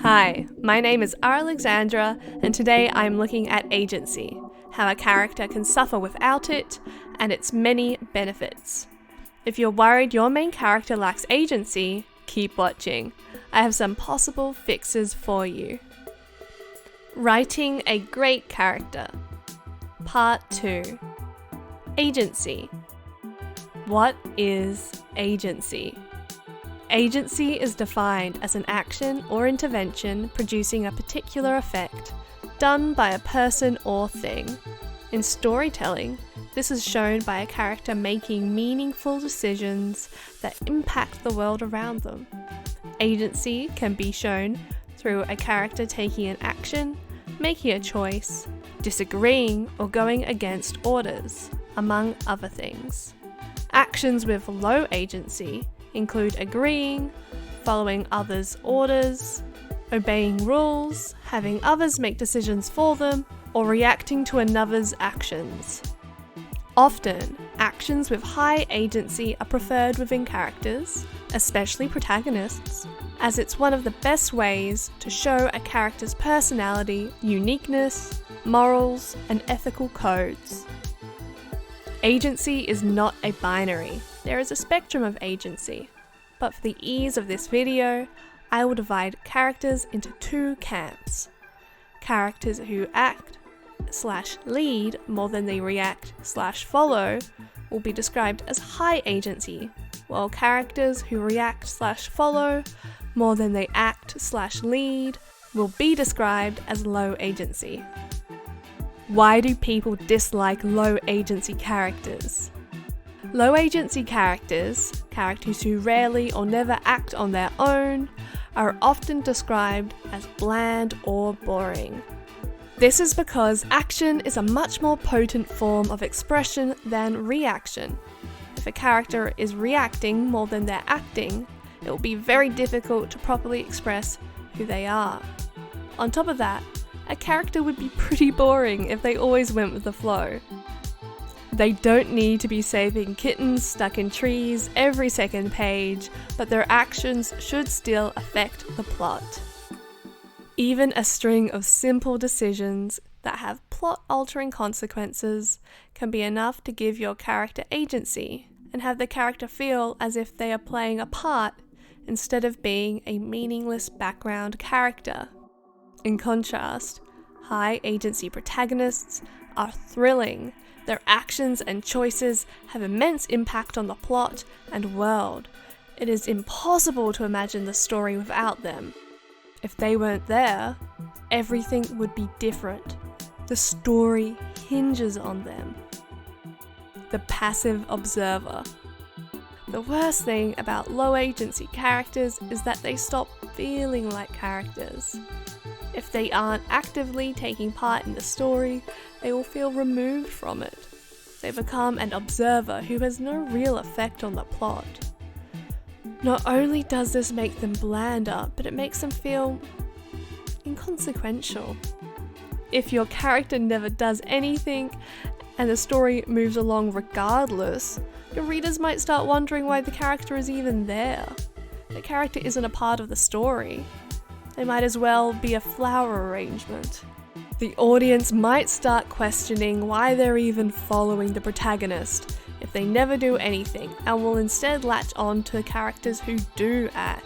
Hi, my name is Alexandra, and today I'm looking at agency, how a character can suffer without it, and its many benefits. If you're worried your main character lacks agency, keep watching. I have some possible fixes for you. Writing a great character. Part 2. Agency. What is agency? Agency is defined as an action or intervention producing a particular effect, done by a person or thing. In storytelling, this is shown by a character making meaningful decisions that impact the world around them. Agency can be shown through a character taking an action, making a choice, disagreeing, or going against orders, among other things. Actions with low agency include agreeing, following others' orders, obeying rules, having others make decisions for them, or reacting to another's actions. Often, actions with high agency are preferred within characters, especially protagonists, as it's one of the best ways to show a character's personality, uniqueness, morals, and ethical codes. Agency is not a binary. There is a spectrum of agency, but for the ease of this video, I will divide characters into two camps. Characters who act/lead more than they react/follow will be described as high agency, while characters who react/follow more than they act/lead will be described as low agency. Why do people dislike low agency characters? Low agency characters who rarely or never act on their own, are often described as bland or boring. This is because action is a much more potent form of expression than reaction. If a character is reacting more than they're acting, it will be very difficult to properly express who they are. On top of that, a character would be pretty boring if they always went with the flow. They don't need to be saving kittens stuck in trees every second page, but their actions should still affect the plot. Even a string of simple decisions that have plot-altering consequences can be enough to give your character agency and have the character feel as if they are playing a part instead of being a meaningless background character. In contrast, high agency protagonists are thrilling. Their actions and choices have immense impact on the plot and world. It is impossible to imagine the story without them. If they weren't there, everything would be different. The story hinges on them. The passive observer. The worst thing about low agency characters is that they stop feeling like characters. If they aren't actively taking part in the story, they will feel removed from it. They become an observer who has no real effect on the plot. Not only does this make them blander, but it makes them feel inconsequential. If your character never does anything and the story moves along regardless, your readers might start wondering why the character is even there. The character isn't a part of the story. They might as well be a flower arrangement. The audience might start questioning why they're even following the protagonist if they never do anything, and will instead latch on to characters who do act.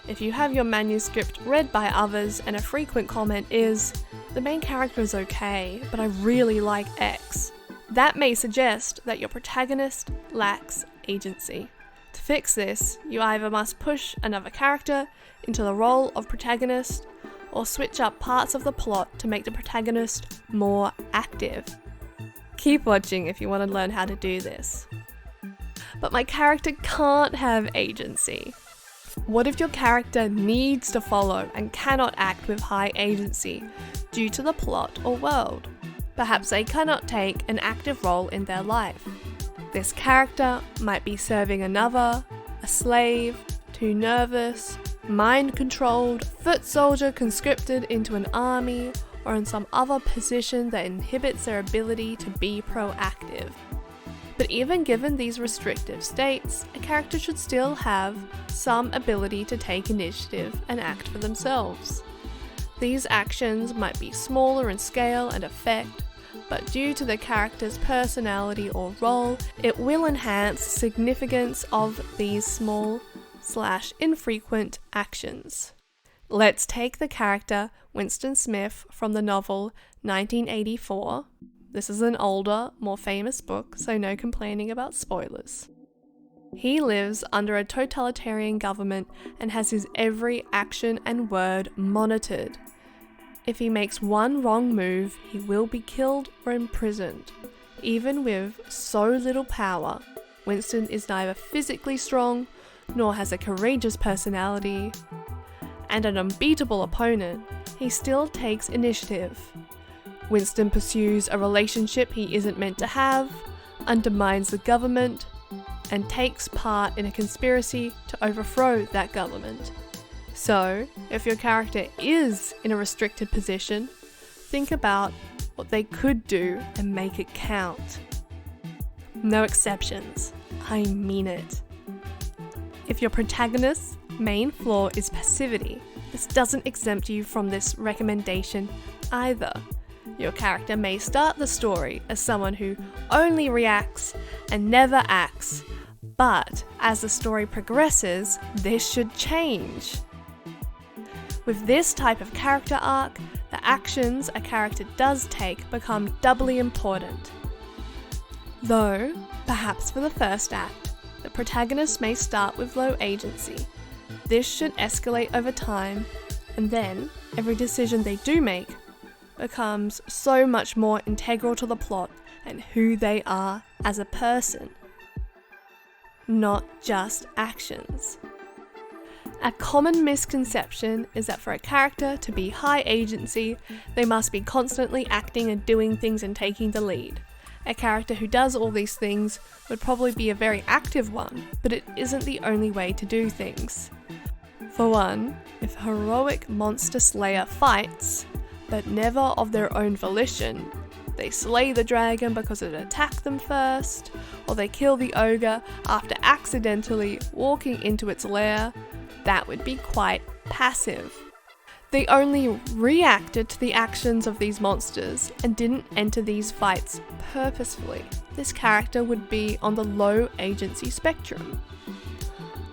If you have your manuscript read by others and a frequent comment is, "The main character is okay, but I really like X," that may suggest that your protagonist lacks agency. To fix this, you either must push another character into the role of protagonist, or switch up parts of the plot to make the protagonist more active. Keep watching if you want to learn how to do this. But my character can't have agency. What if your character needs to follow and cannot act with high agency due to the plot or world? Perhaps they cannot take an active role in their life. This character might be serving another, a slave, too nervous, mind-controlled, foot soldier conscripted into an army, or in some other position that inhibits their ability to be proactive. But even given these restrictive states, a character should still have some ability to take initiative and act for themselves. These actions might be smaller in scale and effect, but due to the character's personality or role, it will enhance the significance of these small/infrequent actions. Let's take the character Winston Smith from the novel 1984. This is an older, more famous book, so no complaining about spoilers. He lives under a totalitarian government and has his every action and word monitored. If he makes one wrong move, he will be killed or imprisoned. Even with so little power, Winston is neither physically strong nor has a courageous personality. And an unbeatable opponent, he still takes initiative. Winston pursues a relationship he isn't meant to have, undermines the government, and takes part in a conspiracy to overthrow that government. So, if your character is in a restricted position, think about what they could do and make it count. No exceptions. I mean it. If your protagonist's main flaw is passivity, this doesn't exempt you from this recommendation either. Your character may start the story as someone who only reacts and never acts, but as the story progresses, this should change. With this type of character arc, the actions a character does take become doubly important. Though, perhaps for the first act, the protagonist may start with low agency. This should escalate over time, and then every decision they do make becomes so much more integral to the plot and who they are as a person, not just actions. A common misconception is that for a character to be high agency, they must be constantly acting and doing things and taking the lead. A character who does all these things would probably be a very active one, but it isn't the only way to do things. For one, if a heroic monster slayer fights, but never of their own volition, they slay the dragon because it attacked them first, or they kill the ogre after accidentally walking into its lair, that would be quite passive. They only reacted to the actions of these monsters and didn't enter these fights purposefully. This character would be on the low agency spectrum.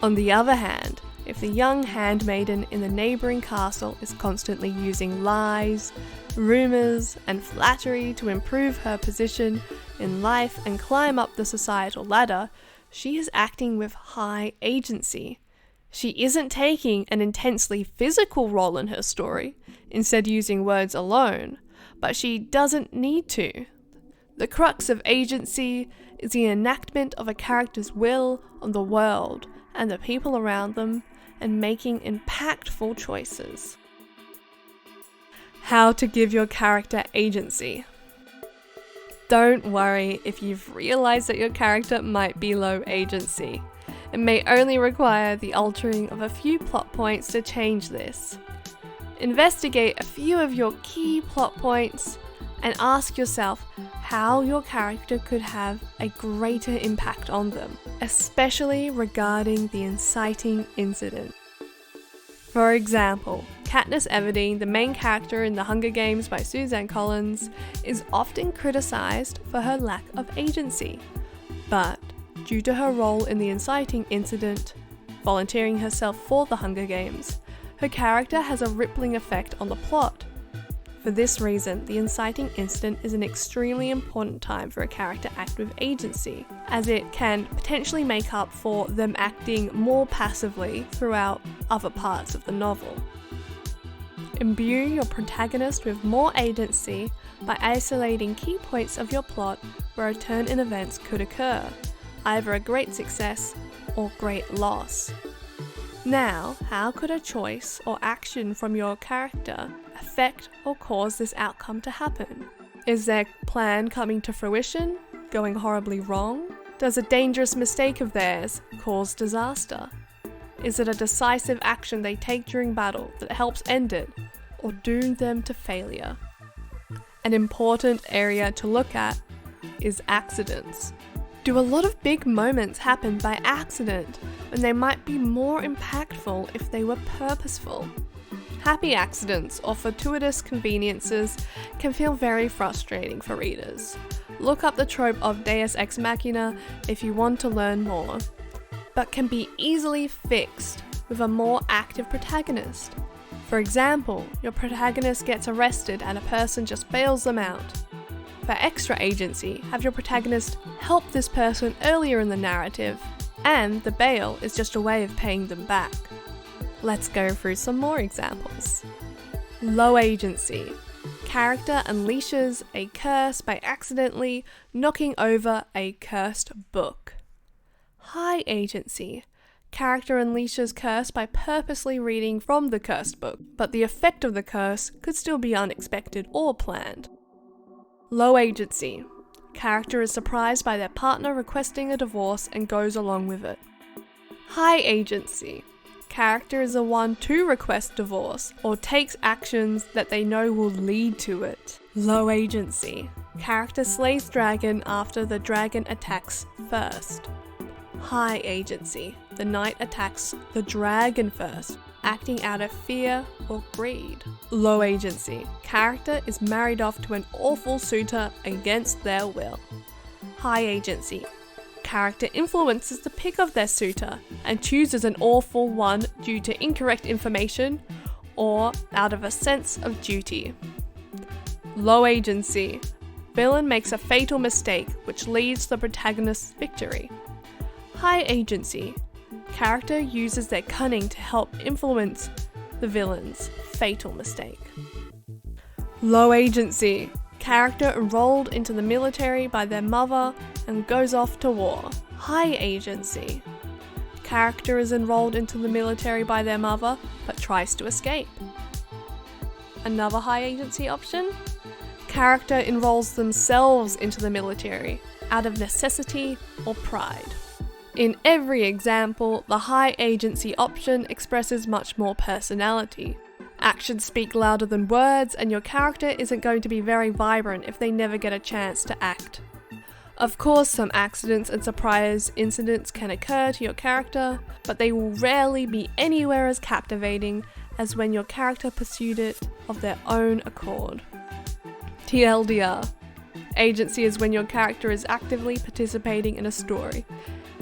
On the other hand, if the young handmaiden in the neighbouring castle is constantly using lies, rumours, and flattery to improve her position in life and climb up the societal ladder, she is acting with high agency. She isn't taking an intensely physical role in her story, instead using words alone, but she doesn't need to. The crux of agency is the enactment of a character's will on the world and the people around them, and making impactful choices. How to give your character agency. Don't worry if you've realized that your character might be low agency. It may only require the altering of a few plot points to change this. Investigate a few of your key plot points and ask yourself how your character could have a greater impact on them, especially regarding the inciting incident. For example, Katniss Everdeen, the main character in The Hunger Games by Suzanne Collins, is often criticised for her lack of agency, but due to her role in the inciting incident, volunteering herself for the Hunger Games, her character has a rippling effect on the plot. For this reason, the inciting incident is an extremely important time for a character to act with agency, as it can potentially make up for them acting more passively throughout other parts of the novel. Imbue your protagonist with more agency by isolating key points of your plot where a turn in events could occur, either a great success or great loss. Now, how could a choice or action from your character affect or cause this outcome to happen? Is their plan coming to fruition, going horribly wrong? Does a dangerous mistake of theirs cause disaster? Is it a decisive action they take during battle that helps end it, or doom them to failure? An important area to look at is accidents. Do a lot of big moments happen by accident when they might be more impactful if they were purposeful? Happy accidents or fortuitous conveniences can feel very frustrating for readers. Look up the trope of Deus Ex Machina if you want to learn more, but can be easily fixed with a more active protagonist. For example, your protagonist gets arrested and a person just bails them out. For extra agency, have your protagonist help this person earlier in the narrative, and the bail is just a way of paying them back. Let's go through some more examples. Low agency. Character unleashes a curse by accidentally knocking over a cursed book. High agency. Character unleashes curse by purposely reading from the cursed book, but the effect of the curse could still be unexpected or planned. Low agency. Character is surprised by their partner requesting a divorce and goes along with it. High agency. Character is the one to request divorce or takes actions that they know will lead to it. Low agency. Character slays dragon after the dragon attacks first. High agency. The knight attacks the dragon first, acting out of fear or greed. Low agency. Character is married off to an awful suitor against their will. High agency. Character influences the pick of their suitor and chooses an awful one due to incorrect information or out of a sense of duty. Low agency. Villain makes a fatal mistake which leads to the protagonist's victory. High agency. Character uses their cunning to help influence the villain's fatal mistake. Low agency. Character enrolled into the military by their mother and goes off to war. High agency. Character is enrolled into the military by their mother but tries to escape. Another high agency option? Character enrolls themselves into the military out of necessity or pride. In every example, the high agency option expresses much more personality. Actions speak louder than words, and your character isn't going to be very vibrant if they never get a chance to act. Of course, some accidents and surprise incidents can occur to your character, but they will rarely be anywhere as captivating as when your character pursued it of their own accord. TLDR. Agency is when your character is actively participating in a story,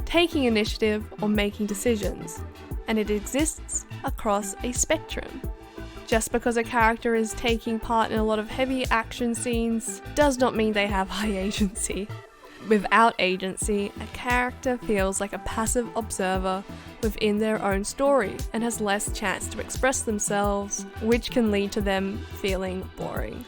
taking initiative or making decisions, and it exists across a spectrum. Just because a character is taking part in a lot of heavy action scenes does not mean they have high agency. Without agency, a character feels like a passive observer within their own story and has less chance to express themselves, which can lead to them feeling boring.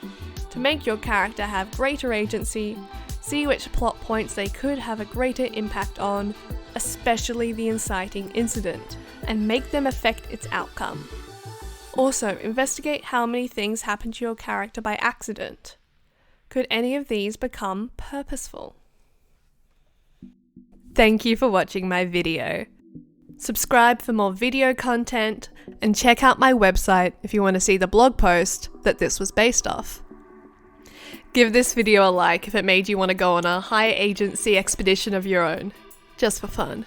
To make your character have greater agency, see which plot points they could have a greater impact on, especially the inciting incident, and make them affect its outcome. Also, investigate how many things happen to your character by accident. Could any of these become purposeful? Thank you for watching my video. Subscribe for more video content and check out my website if you want to see the blog post that this was based off. Give this video a like if it made you want to go on a high agency expedition of your own, just for fun.